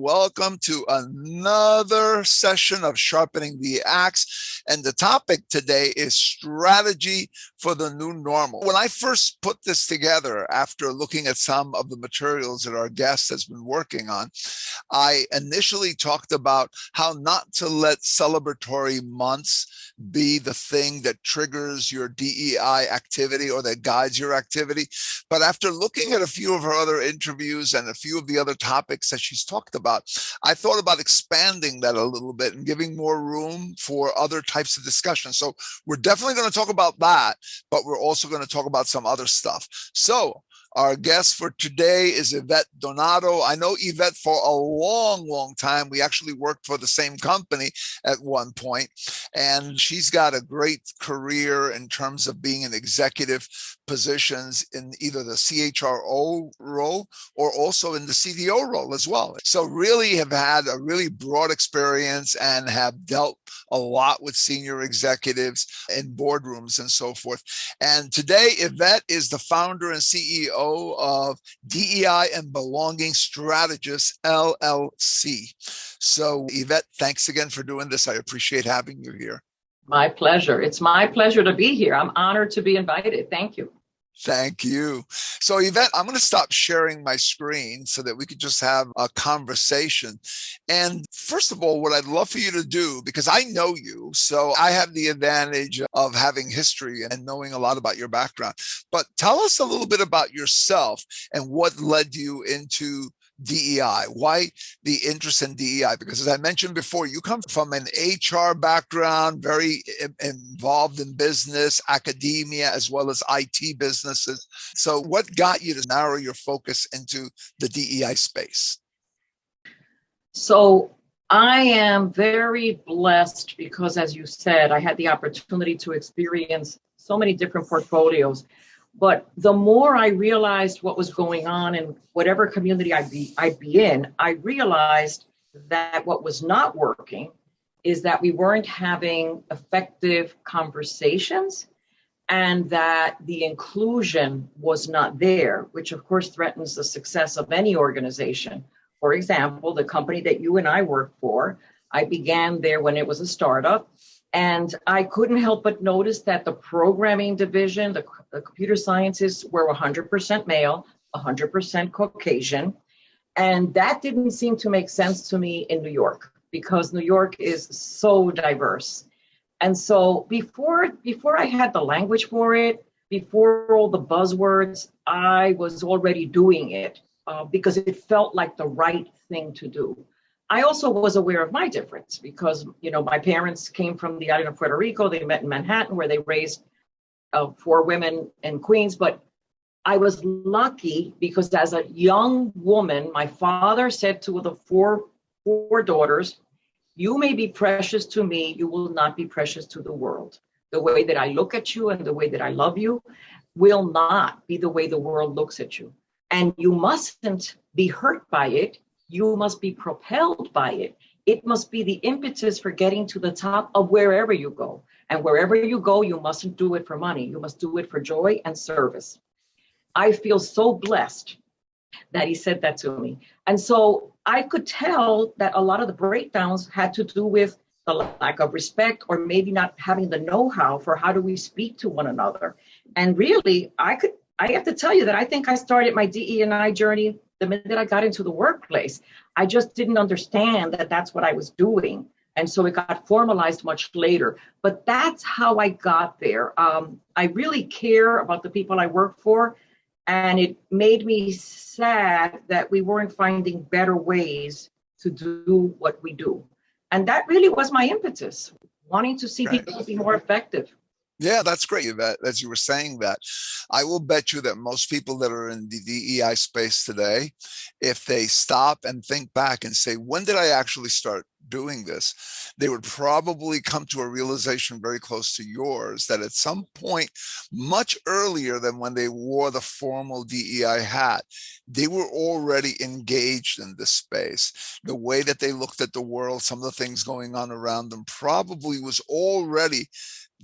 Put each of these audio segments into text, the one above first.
Welcome to another session of Sharpening the Axe. And the topic today is strategy for the new normal. When I first put this together, after looking at some of the materials that our guest has been working on, I initially talked about how not to let celebratory months be the thing that triggers your DEI activity or that guides your activity. But after looking at a few of her other interviews and a few of the other topics that she's talked about, I thought about expanding that a little bit and giving more room for other types of discussion. So we're definitely going to talk about that, but we're also going to talk about some other stuff. So our guest for today is Yvette Donado. I know Yvette for a long time. We actually worked for the same company at one point, and she's got a great career in terms of being in executive positions in either the CHRO role or also in the CDO role as well. So really have had a really broad experience and have dealt a lot with senior executives in boardrooms and so forth. And today, Yvette is the founder and CEO of DEI and Belonging Strategists, LLC. So Yvette, thanks again for doing this. I appreciate having you here. My pleasure. It's my pleasure to be here. I'm honored to be invited. Thank you. Thank you. So Yvette, I'm going to stop sharing my screen so that we could just have a conversation. And first of all, what I'd love for you to do, because I know you, so I have the advantage of having history and knowing a lot about your background. But tell us a little bit about yourself and what led you into DEI. Why the interest in DEI? Because as I mentioned before, you come from an HR background, very involved in business, academia, as well as IT businesses. So what got you to narrow your focus into the DEI space? So I am very blessed because, as you said, I had the opportunity to experience so many different portfolios. But the more I realized what was going on in whatever community I'd be in, I realized that what was not working is that we weren't having effective conversations and that the inclusion was not there, which of course threatens the success of any organization. For example, the company that you and I work for, I began there when it was a startup. And I couldn't help but notice that the programming division, the computer scientists were 100% male, 100% Caucasian. And that didn't seem to make sense to me in New York because New York is so diverse. And so before I had the language for it, before all the buzzwords, I was already doing it because it felt like the right thing to do. I also was aware of my difference because, my parents came from the island of Puerto Rico. They met in Manhattan where they raised 4 women in Queens. But I was lucky because as a young woman, my father said to the four daughters, "You may be precious to me. You will not be precious to the world. The way that I look at you and the way that I love you will not be the way the world looks at you. And you mustn't be hurt by it. You must be propelled by it. It must be the impetus for getting to the top of wherever you go. And wherever you go, you mustn't do it for money. You must do it for joy and service." I feel so blessed that he said that to me. And so I could tell that a lot of the breakdowns had to do with the lack of respect or maybe not having the know-how for how do we speak to one another. And really, I have to tell you that I think I started my DE&I journey the minute I got into the workplace. I just didn't understand that that's what I was doing. And so it got formalized much later. But that's how I got there. I really care about the people I work for. And it made me sad that we weren't finding better ways to do what we do. And that really was my impetus, wanting to see people be more effective. Yeah, that's great, Yvette. As you were saying that, I will bet you that most people that are in the DEI space today, if they stop and think back and say, when did I actually start doing this? They would probably come to a realization very close to yours that at some point, much earlier than when they wore the formal DEI hat, they were already engaged in this space. The way that they looked at the world, some of the things going on around them probably was already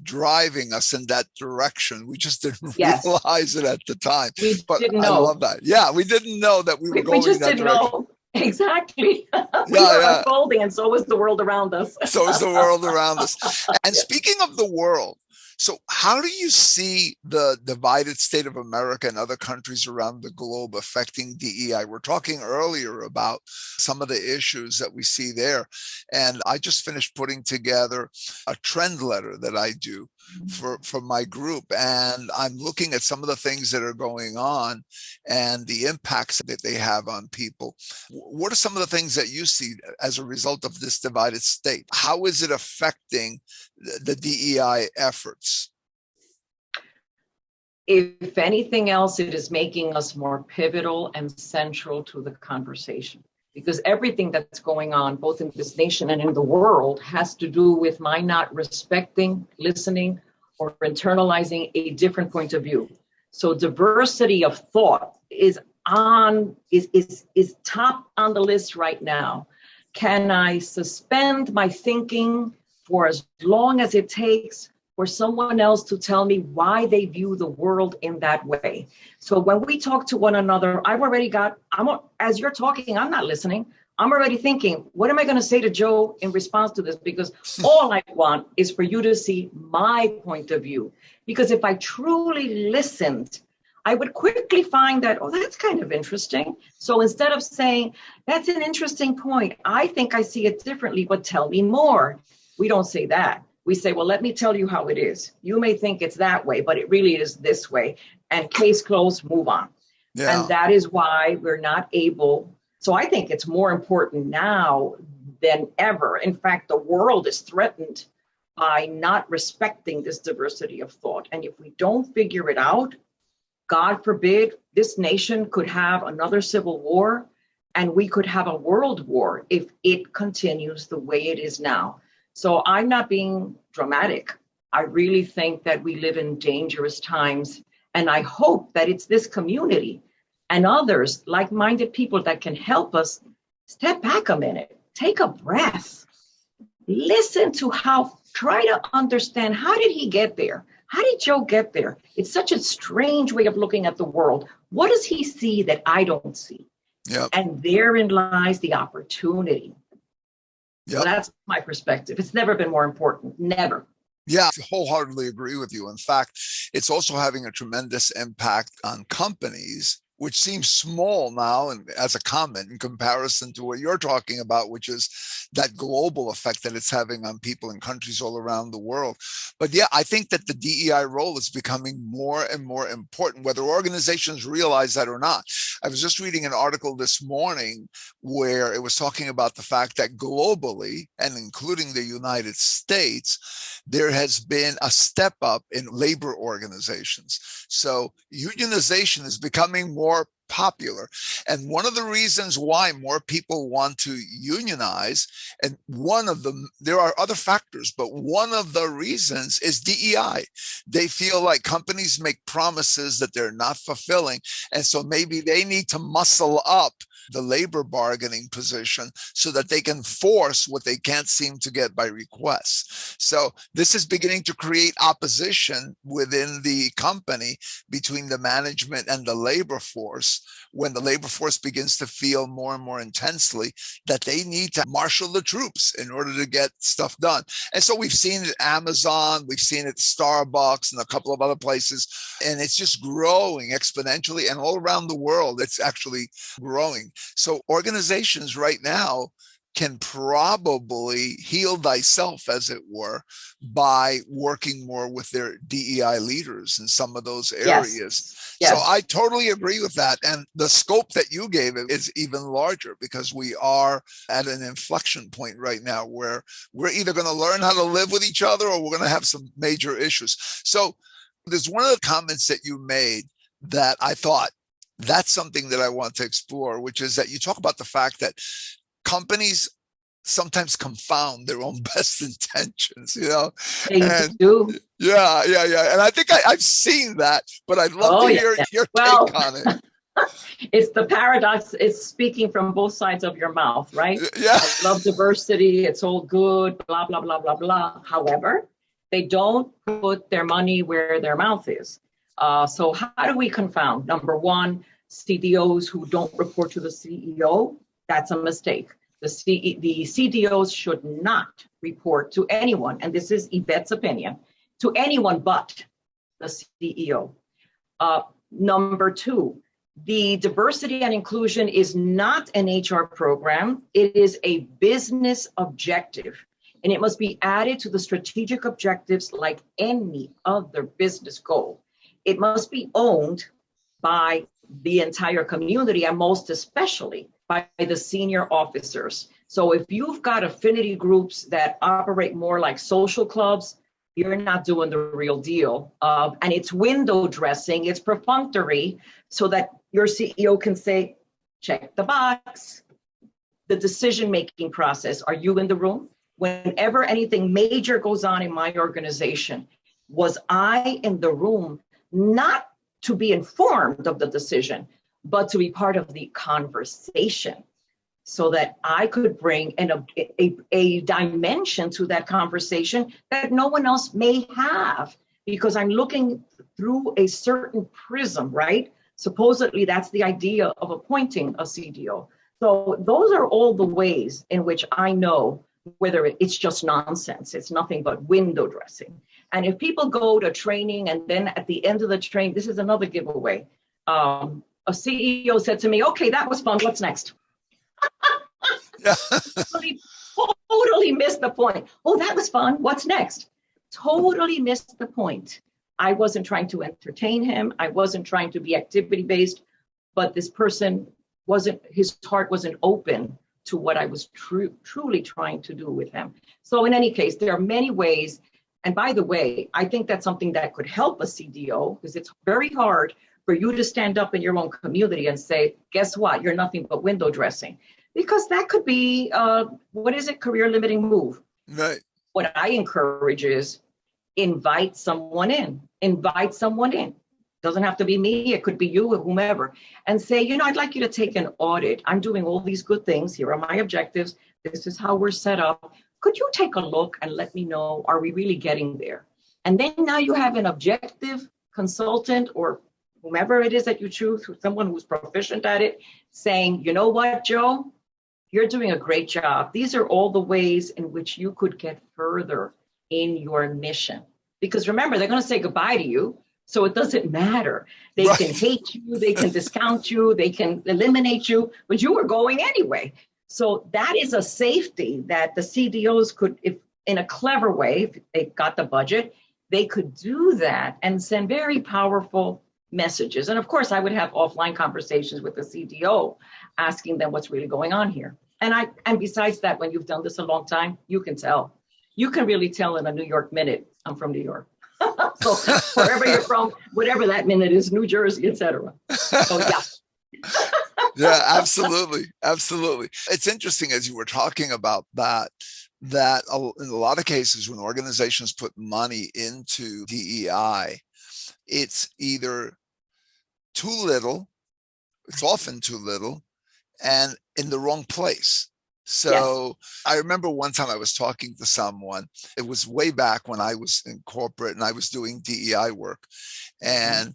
driving us in that direction. We just didn't realize it at the time. We but didn't I know. love that. Yeah, we didn't know that we were going just in that didn't direction. know. Exactly. We Yeah, were yeah. unfolding, and so was the world around us. So is the world around us. And Yeah. speaking of the world, so how do you see the divided state of America and other countries around the globe affecting DEI? We're talking earlier about some of the issues that we see there. And I just finished putting together a trend letter that I do for my group. And I'm looking at some of the things that are going on and the impacts that they have on people. What are some of the things that you see as a result of this divided state? How is it affecting the DEI efforts? If anything else, it is making us more pivotal and central to the conversation, because everything that's going on, both in this nation and in the world, has to do with my not respecting, listening, or internalizing a different point of view. So diversity of thought is top on the list right now. Can I suspend my thinking for as long as it takes for someone else to tell me why they view the world in that way? So when we talk to one another, as you're talking, I'm not listening. I'm already thinking, what am I going to say to Joe in response to this? Because all I want is for you to see my point of view. Because if I truly listened, I would quickly find that, oh, that's kind of interesting. So instead of saying, that's an interesting point, I think I see it differently, but tell me more. We don't say that. We say, well, let me tell you how it is. You may think it's that way, but it really is this way. And case closed, move on. Yeah. And that is why we're not able. So I think it's more important now than ever. In fact, the world is threatened by not respecting this diversity of thought. And if we don't figure it out, God forbid, this nation could have another civil war, and we could have a world war if it continues the way it is now. So I'm not being dramatic. I really think that we live in dangerous times, and I hope that it's this community and others, like-minded people, that can help us step back a minute, take a breath, listen to try to understand, how did he get there? How did Joe get there? It's such a strange way of looking at the world. What does he see that I don't see? Yep. And therein lies the opportunity. Yep. So that's my perspective. It's never been more important. Never. Yeah, I wholeheartedly agree with you. In fact, it's also having a tremendous impact on companies, which seems small now and as a comment in comparison to what you're talking about, which is that global effect that it's having on people in countries all around the world. But yeah, I think that the DEI role is becoming more and more important, whether organizations realize that or not. I was just reading an article this morning where it was talking about the fact that globally, and including the United States, there has been a step up in labor organizations. So unionization is becoming more popular. And one of the reasons why more people want to unionize, and one of them, there are other factors, but one of the reasons is DEI. They feel like companies make promises that they're not fulfilling. And so maybe they need to muscle up the labor bargaining position so that they can force what they can't seem to get by requests. So this is beginning to create opposition within the company between the management and the labor force, when the labor force begins to feel more and more intensely that they need to marshal the troops in order to get stuff done. And so we've seen it at Amazon, we've seen it at Starbucks and a couple of other places, and it's just growing exponentially, and all around the world it's actually growing. So organizations right now can probably heal thyself, as it were, by working more with their DEI leaders in some of those areas. Yes. So I totally agree with that. And the scope that you gave it is even larger, because we are at an inflection point right now where we're either going to learn how to live with each other or we're going to have some major issues. So there's one of the comments that you made that I thought, that's something that I want to explore, which is that you talk about the fact that companies sometimes confound their own best intentions, you know? They do. Yeah. And I think I've seen that, but I'd love to hear your take on it. It's the paradox. It's speaking from both sides of your mouth, right? Yeah. I love diversity. It's all good, blah, blah, blah, blah, blah. However, they don't put their money where their mouth is. So how do we confound? Number one, CDOs who don't report to the CEO That's a mistake. The CDOs should not report to anyone, and this is Yvette's opinion, to anyone but the CEO. Number two, the diversity and inclusion is not an HR program. It is a business objective, and it must be added to the strategic objectives like any other business goal. It must be owned by the entire community, and most especially by the senior officers. So if you've got affinity groups that operate more like social clubs, you're not doing the real deal. And it's window dressing, it's perfunctory, so that your CEO can say, check the box. The decision-making process, are you in the room? Whenever anything major goes on in my organization, was I in the room, not to be informed of the decision, but to be part of the conversation, so that I could bring a dimension to that conversation that no one else may have, because I'm looking through a certain prism, right? Supposedly that's the idea of appointing a CDO. So those are all the ways in which I know whether it's just nonsense. It's nothing but window dressing. And if people go to training and then at the end of the training, this is another giveaway. A CEO said to me, okay, that was fun. What's next? Yeah. Totally missed the point. Oh, that was fun. What's next? Totally missed the point. I wasn't trying to entertain him. I wasn't trying to be activity-based, but this person his heart wasn't open to what I was truly trying to do with him. So in any case, there are many ways. And by the way, I think that's something that could help a CDO, because it's very hard for you to stand up in your own community and say, guess what? You're nothing but window dressing. Because that could be, career limiting move. Right. What I encourage is invite someone in. Doesn't have to be me. It could be you or whomever. And say, I'd like you to take an audit. I'm doing all these good things. Here are my objectives. This is how we're set up. Could you take a look and let me know, are we really getting there? And then now you have an objective consultant or whomever it is that you choose, someone who's proficient at it, saying, you know what, Joe, you're doing a great job. These are all the ways in which you could get further in your mission. Because remember, they're going to say goodbye to you. So it doesn't matter. They Right. can hate you, they can discount you, they can eliminate you, but you were going anyway. So that is a safety that the CDOs could, if in a clever way, if they got the budget, they could do that and send very powerful messages. And of course, I would have offline conversations with the CDO, asking them what's really going on here. And besides that, when you've done this a long time, you can tell. You can really tell in a New York minute, I'm from New York. So wherever you're from, whatever that minute is, New Jersey, etc. So yeah. Yeah, absolutely. Absolutely. It's interesting as you were talking about that in a lot of cases when organizations put money into DEI, it's either too little, it's often too little, and in the wrong place. So yes. I remember one time I was talking to someone, it was way back when I was in corporate and I was doing DEI work, and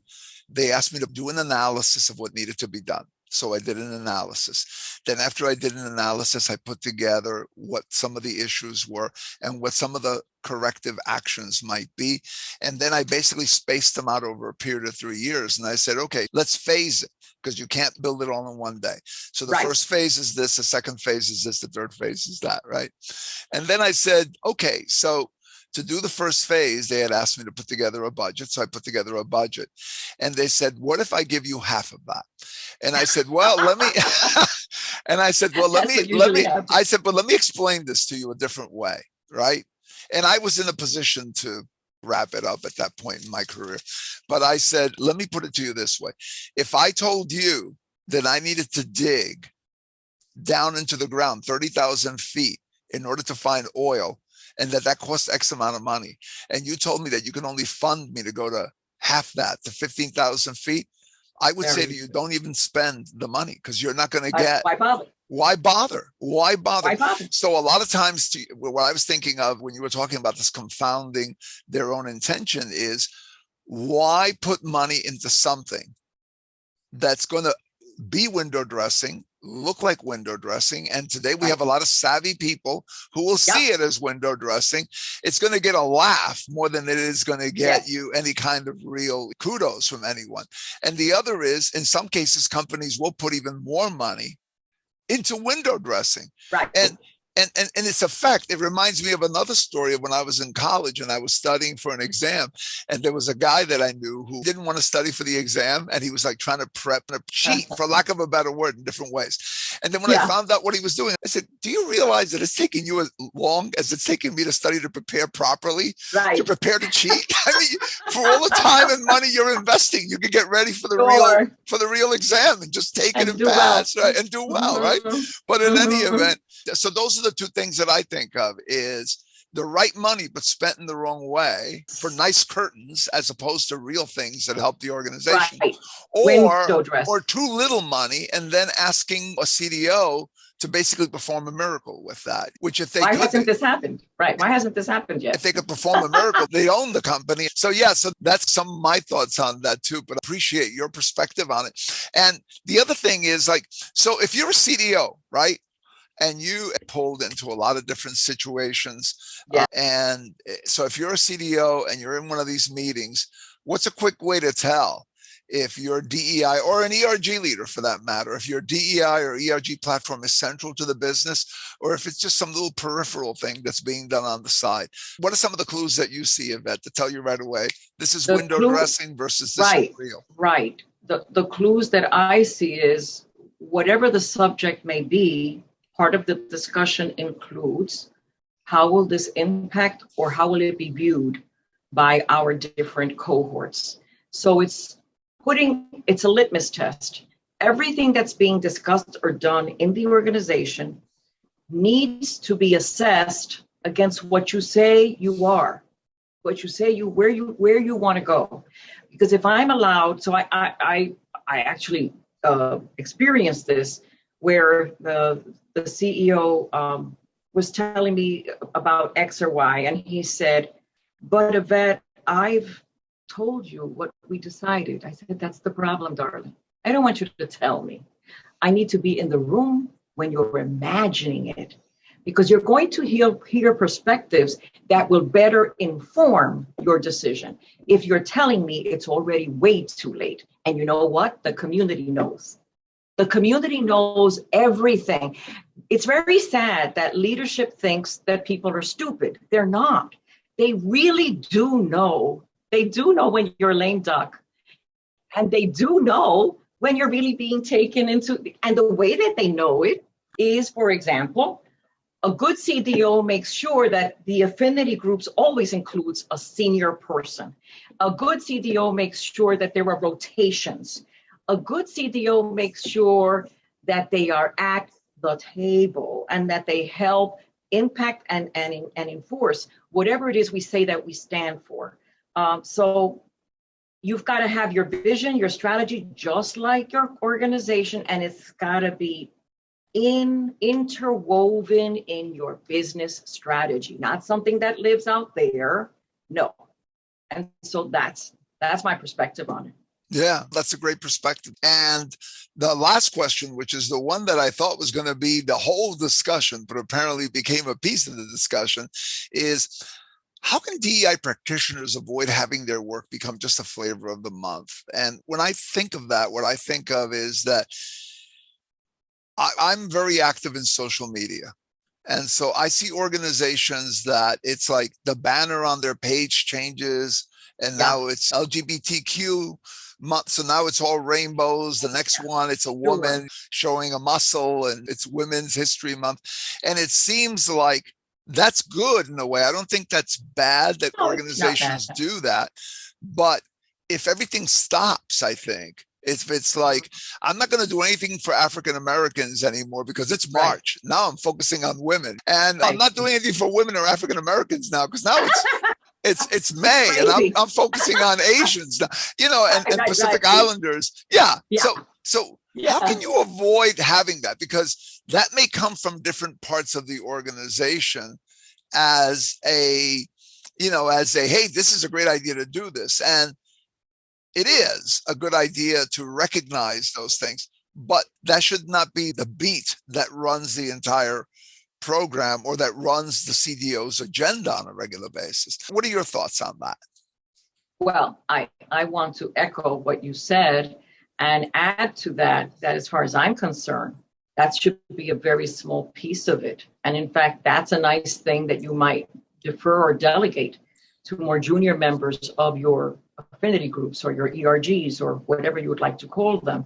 they asked me to do an analysis of what needed to be done. So I did an analysis. Then after I did an analysis, I put together what some of the issues were and what some of the corrective actions might be. And then I basically spaced them out over a period of 3 years. And I said, okay, let's phase it, because you can't build it all in one day. So the first phase is this, the second phase is this, the third phase is that, right? And then I said, okay, so to do the first phase, they had asked me to put together a budget. So I put together a budget. And they said, what if I give you half of that? And I said, well, let me, and I said, well, let me explain this to you a different way, right? And I was in a position to wrap it up at that point in my career. But I said, let me put it to you this way. If I told you that I needed to dig down into the ground 30,000 feet in order to find oil, and that costs X amount of money, and you told me that you can only fund me to go to half that, to 15,000 feet, I would say to you, don't even spend the money, because you're not going to get. Why bother? Why bother? Why bother? Why bother? So a lot of times, what I was thinking of when you were talking about this confounding their own intention is, why put money into something that's going to be window dressing, look like window dressing. And today we have a lot of savvy people who will see it as window dressing. It's going to get a laugh more than it is going to get you any kind of real kudos from anyone. And the other is, in some cases, companies will put even more money into window dressing. Right. And its effect, it reminds me of another story of when I was in college and I was studying for an exam. And there was a guy that I knew who didn't want to study for the exam. And he was like trying to prep and cheat, for lack of a better word, in different ways. And then when I found out what he was doing, I said, do you realize that it's taking you as long as it's taking me to study to prepare properly, to prepare to cheat? I mean, for all the time and money you're investing, you can get ready for the real exam and just take it and pass, right? And do well, right? But in any event, so those are the two things that I think of is the right money, but spent in the wrong way for nice curtains as opposed to real things that help the organization, or too little money and then asking a CDO to basically perform a miracle with that, which if they Why hasn't this happened? Right. Why hasn't this happened yet? If they could perform a miracle, they own the company. So so that's some of my thoughts on that too, but I appreciate your perspective on it. And the other thing is like, so if you're a CDO, right? And you pulled into a lot of different situations. And so if you're a CDO and you're in one of these meetings, what's a quick way to tell if your DEI or an ERG leader for that matter, if your DEI or ERG platform is central to the business, or if it's just some little peripheral thing that's being done on the side? What are some of the clues that you see, Yvette, to tell you right away, this is window dressing versus this is real? Right. The clues that I see is whatever the subject may be, part of the discussion includes how will this impact or how will it be viewed by our different cohorts? So it's a litmus test. Everything that's being discussed or done in the organization needs to be assessed against what you say you are, what you say where you want to go. Because if I'm allowed, so I actually experienced this where the CEO was telling me about X or Y, and he said, but Yvette, I've told you what we decided. I said, that's the problem, darling. I don't want you to tell me. I need to be in the room when you're imagining it, because you're going to hear perspectives that will better inform your decision. If you're telling me it's already way too late, and you know what? The community knows. The community knows everything. It's very sad that leadership thinks that people are stupid. They're not. They really do know. They do know when you're a lame duck. And they do know when you're really being taken into, and the way that they know it is, for example, a good CDO makes sure that the affinity groups always includes a senior person. A good CDO makes sure that there are rotations. A good CDO makes sure that they are at the table and that they help impact and enforce whatever it is we say that we stand for. So you've got to have your vision, your strategy, just like your organization, and it's got to be interwoven in your business strategy, not something that lives out there. No. And so that's my perspective on it. Yeah, that's a great perspective. And the last question, which is the one that I thought was going to be the whole discussion, but apparently became a piece of the discussion, is how can DEI practitioners avoid having their work become just a flavor of the month? And when I think of that, what I think of is that I'm very active in social media. And so I see organizations that it's like the banner on their page changes, and now it's LGBTQ month. So now it's all rainbows. The next one, it's a woman showing a muscle, and it's Women's History Month. And it seems like that's good in a way. I don't think that's bad that organizations do that. But if everything stops, I think, if it's like, I'm not going to do anything for African Americans anymore because it's March. Right. Now I'm focusing on women. And I'm not doing anything for women or African Americans now because now it's May and I'm focusing on Asians now, and Pacific Islanders. So how can you avoid having that? Because that may come from different parts of the organization as a, hey, this is a great idea to do this. And it is a good idea to recognize those things. but that should not be the beat that runs the entire program or that runs the CDO's agenda on a regular basis. What are your thoughts on that? Well, I want to echo what you said and add to that as far as I'm concerned, that should be a very small piece of it. And in fact, that's a nice thing that you might defer or delegate to more junior members of your affinity groups or your ERGs or whatever you would like to call them.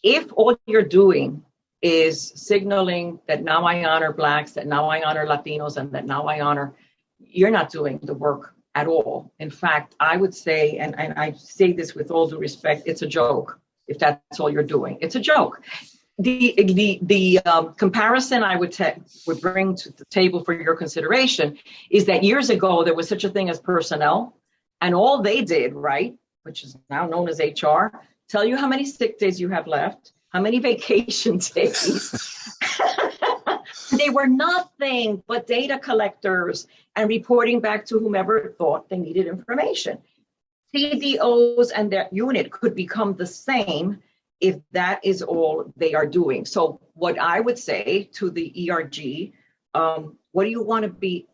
If all you're doing is signaling that now I honor Blacks, that now I honor Latinos, and that now I honor, you're not doing the work at all. In fact, I would say, and I say this with all due respect, it's a joke if that's all you're doing. It's a joke. The comparison I would bring to the table for your consideration is that years ago, there was such a thing as personnel, and all they did, right, which is now known as HR, tell you how many sick days you have left, how many vacation days. They were nothing but data collectors and reporting back to whomever thought they needed information. CDOs and their unit could become the same if that is all they are doing. So what I would say to the ERG, what do you want to be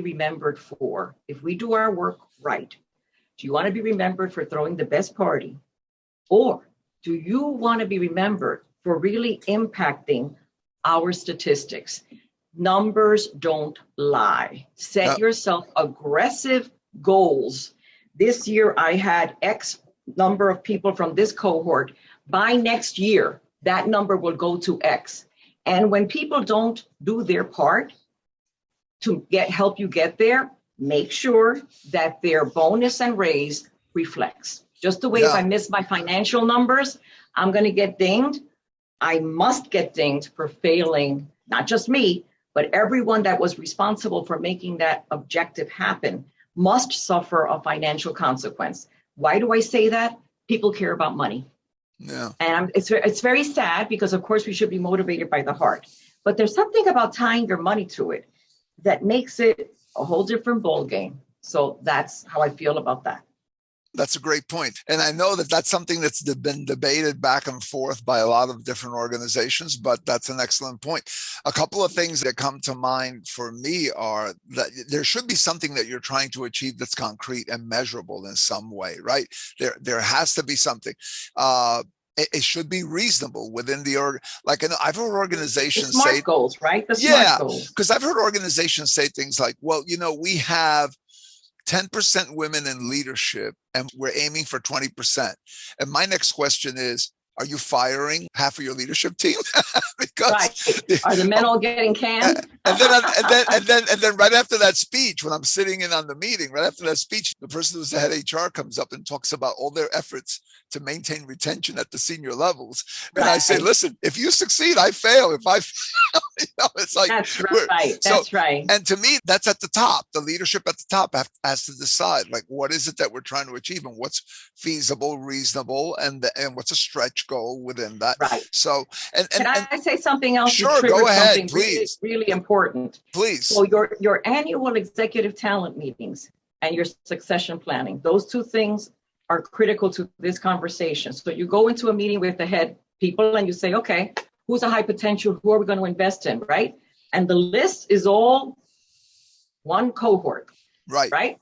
remembered for? If we do our work right, do you want to be remembered for throwing the best party? Or do you want to be remembered for really impacting our statistics? Numbers don't lie. Set yourself aggressive goals. This year I had X number of people from this cohort. By next year, that number will go to X. And when people don't do their part to help you get there, make sure that their bonus and raise reflects. Just the way if I miss my financial numbers, I'm going to get dinged. I must get dinged for failing, not just me, but everyone that was responsible for making that objective happen must suffer a financial consequence. Why do I say that? People care about money. Yeah. And it's very sad because, of course, we should be motivated by the heart. But there's something about tying your money to it that makes it a whole different ballgame. So that's how I feel about that. That's a great point. And I know that that's something that's been debated back and forth by a lot of different organizations, but that's an excellent point. A couple of things that come to mind for me are that there should be something that you're trying to achieve that's concrete and measurable in some way, right? There has to be something. It should be reasonable within the org. Like I've heard organizations the smart say goals, right? The smart goals. Because I've heard organizations say things like, well, we have 10% women in leadership and we're aiming for 20%. And my next question is, are you firing half of your leadership team? Because right. Are the men all getting canned? And then right after that speech, when I'm sitting in on the meeting, right after that speech, the person who's the head HR comes up and talks about all their efforts to maintain retention at the senior levels. And I say, listen, if you succeed, I fail. If I fail, it's like that's right. That's right. And to me, that's at the top. The leadership at the top has to decide, like, what is it that we're trying to achieve, and what's feasible, reasonable, and what's a stretch goal within that. Right. So, can I say something else? Sure, go ahead, something please. Really important. Please. So your annual executive talent meetings and your succession planning, those two things are critical to this conversation. So you go into a meeting with the head people and you say, okay, who's a high potential? Who are we going to invest in, right? And the list is all one cohort. Right. Right?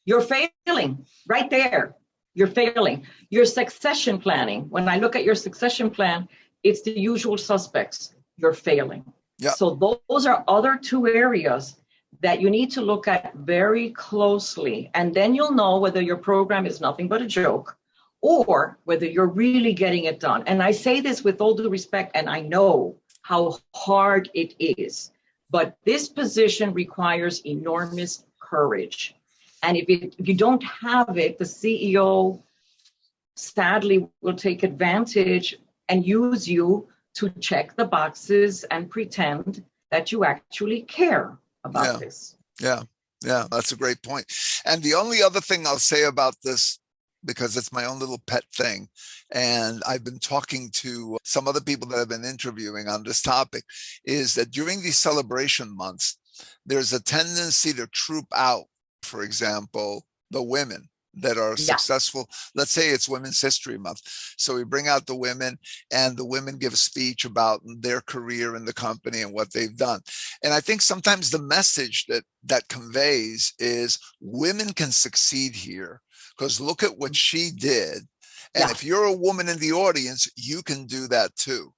You're failing right there. You're failing. Your succession planning, when I look at your succession plan, it's the usual suspects. You're failing. Yeah. So those are other two areas that you need to look at very closely. And then you'll know whether your program is nothing but a joke or whether you're really getting it done. And I say this with all due respect, and I know how hard it is. But this position requires enormous courage. And if you don't have it, the CEO sadly will take advantage and use you to check the boxes and pretend that you actually care about this. Yeah, that's a great point. And the only other thing I'll say about this, because it's my own little pet thing, and I've been talking to some other people that I've been interviewing on this topic, is that during these celebration months, there's a tendency to troop out, for example, the women, that are Yeah. successful. Let's say it's Women's History Month. So we bring out the women and the women give a speech about their career in the company and what they've done. And I think sometimes the message that conveys is women can succeed here because look at what she did. And if you're a woman in the audience, you can do that too.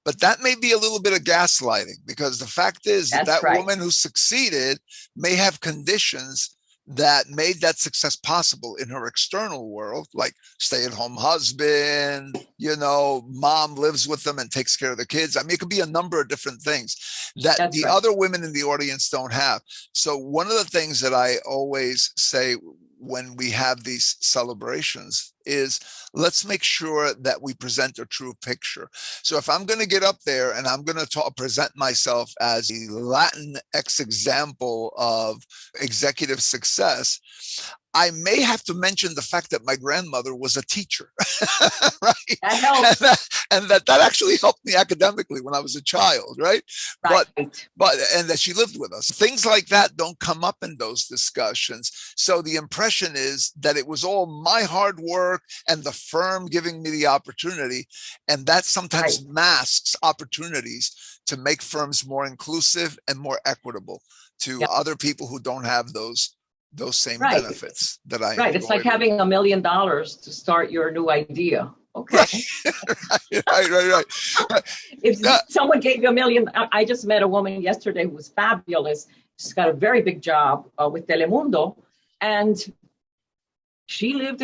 But that may be a little bit of gaslighting because the fact is that woman who succeeded may have conditions that made that success possible in her external world, like stay-at-home husband, mom lives with them and takes care of the kids. I mean, it could be a number of different things that the other women in the audience don't have. So one of the things that I always say when we have these celebrations is let's make sure that we present a true picture. So if I'm going to get up there and I'm going to present myself as a Latinx example of executive success, I may have to mention the fact that my grandmother was a teacher, right? That helps. And that actually helped me academically when I was a child, right? But and that she lived with us. Things like that don't come up in those discussions. So the impression is that it was all my hard work and the firm giving me the opportunity. And that sometimes masks opportunities to make firms more inclusive and more equitable to other people who don't have those same benefits that I It's like having $1 million to start your new idea. Okay. Right. If someone gave you $1 million, I just met a woman yesterday who was fabulous. She's got a very big job with Telemundo, and she's lived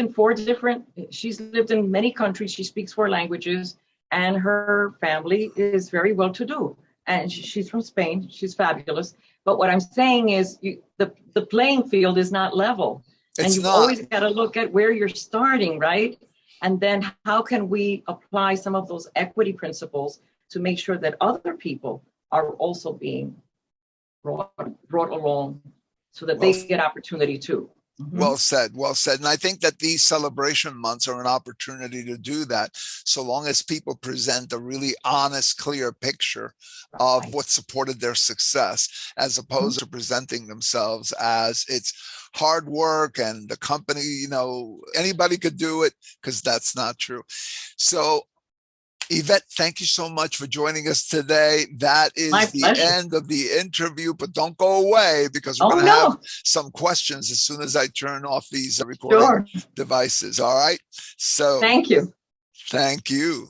in many countries. She speaks 4 languages, and her family is very well to do. And she's from Spain. She's fabulous. But what I'm saying is the playing field is not level. And you've always got to look at where you're starting, right? And then how can we apply some of those equity principles to make sure that other people are also being brought along so that they get opportunity too. Mm-hmm. Well said. And I think that these celebration months are an opportunity to do that, so long as people present a really honest, clear picture of what supported their success, as opposed to presenting themselves as it's hard work and the company, anybody could do it, because that's not true. So Yvette, thank you so much for joining us today. That is the end of the interview, but don't go away because we're going to have some questions as soon as I turn off these recording devices. All right. So thank you. Thank you.